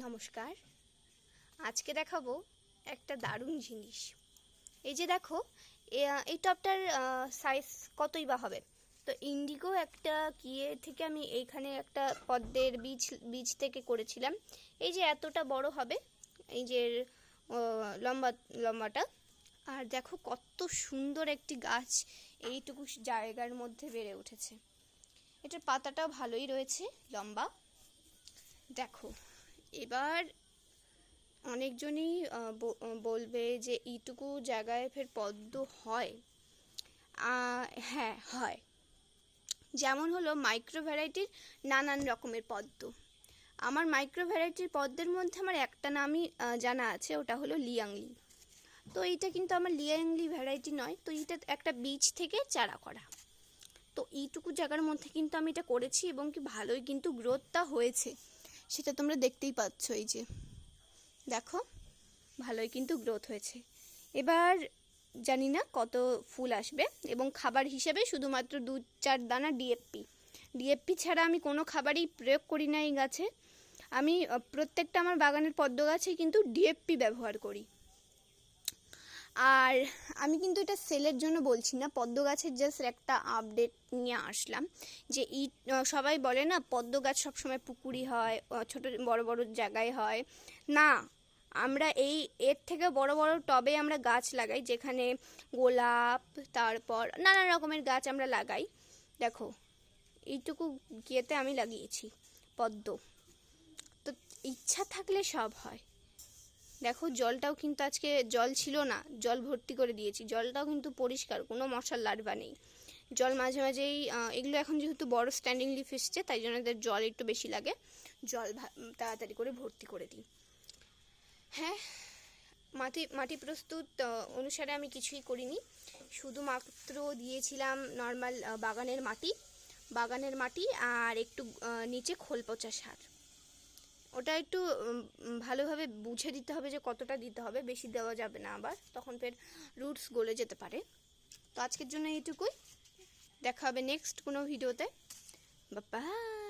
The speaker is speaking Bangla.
নমস্কার। আজকে দেখাবো একটা দারুণ জিনিস। এই যে দেখো, এই টবটার সাইজ কতই বা হবে। তো ইন্ডিগো একটা কিয়ে থেকে আমি এইখানে একটা পদ্মের বীজ থেকে করেছিলাম। এই যে এতটা বড় হবে, এই যে লম্বাটা। আর দেখো কত সুন্দর একটি গাছ এইটুকু জায়গার মধ্যে বেড়ে উঠেছে। এটার পাতাটাও ভালোই রয়েছে, লম্বা। দেখো, এবার অনেকজনই বলবে যে এইটুকু জায়গায় ফের পদ্ম হয়। হ্যাঁ, হয়। যেমন হলো মাইক্রো ভ্যারাইটির নানান রকমের পদ্ম। আমার মাইক্রো ভ্যারাইটির পদ্মের মধ্যে আমার একটা নামই জানা আছে, ওটা হলো লিয়াংলি। তো এইটা কিন্তু আমার লিয়াংলি ভ্যারাইটি নয়, তো এইটা একটা বীজ থেকে চারা করা। তো এইটুকু জায়গার মধ্যে কিন্তু আমি এটা করেছি এবং কি ভালোই কিন্তু গ্রোথটা হয়েছে, সেটা তোমরা দেখতেই পাচ্ছ। এই যে দেখো, ভালোই কিন্তু গ্রোথ হয়েছে। এবার জানি না কত ফুল আসবে, এবং খাবার হিসেবে শুধুমাত্র 2-4 দানা ডিএপি ছাড়া আমি কোনো খাবারই প্রয়োগ করি না এই গাছে। আমি প্রত্যেকটা আমার বাগানের পদ্ম গাছে কিন্তু ডিএপি ব্যবহার করি। আর আমি কিন্তু এটা সেলের জন্য বলছি না, পদ্ম গাছের জাস্ট একটা আপডেট নিয়ে আসলাম। যে সবাই বলে না পদ্ম গাছ সবসময় পুকুরি হয়, ছোট বড় বড় জায়গায় হয় না। আমরা এর থেকে বড় বড় টবে আমরা গাছ লাগাই, যেখানে গোলাপ, তারপর নানা রকমের গাছ আমরা লাগাই। দেখো, এইটুকু গিয়েতে আমি লাগিয়েছি পদ্ম। তো ইচ্ছা থাকলে সব হয়। দেখো, জলটাও কিন্তু আজকে জল ছিল না, জল ভর্তি করে দিয়েছি। জলটাও কিন্তু পরিষ্কার, কোনো মশার লার্ভা নেই। জল মাঝে মাঝেই, এগুলো এখন যেহেতু বড় স্ট্যান্ডিং লিফ এসছে, তাই জন্য এদের জল একটু বেশি লাগে। জল তাড়াতাড়ি করে ভর্তি করে দিই। হ্যাঁ, মাটি প্রস্তুত অনুসারে আমি কিছুই করিনি, শুধুমাত্র দিয়েছিলাম নর্মাল বাগানের মাটি আর একটু নিচে খোল পচা সার। ওটা একটু ভালোভাবে বুঝে দিতে হবে যে কতটা দিতে হবে, বেশি দেওয়া যাবে না, আবার তখন ফের রুটস গলে যেতে পারে। তো আজকের জন্য এইটুকুই, দেখা হবে নেক্সট কোনো ভিডিওতে। বাই।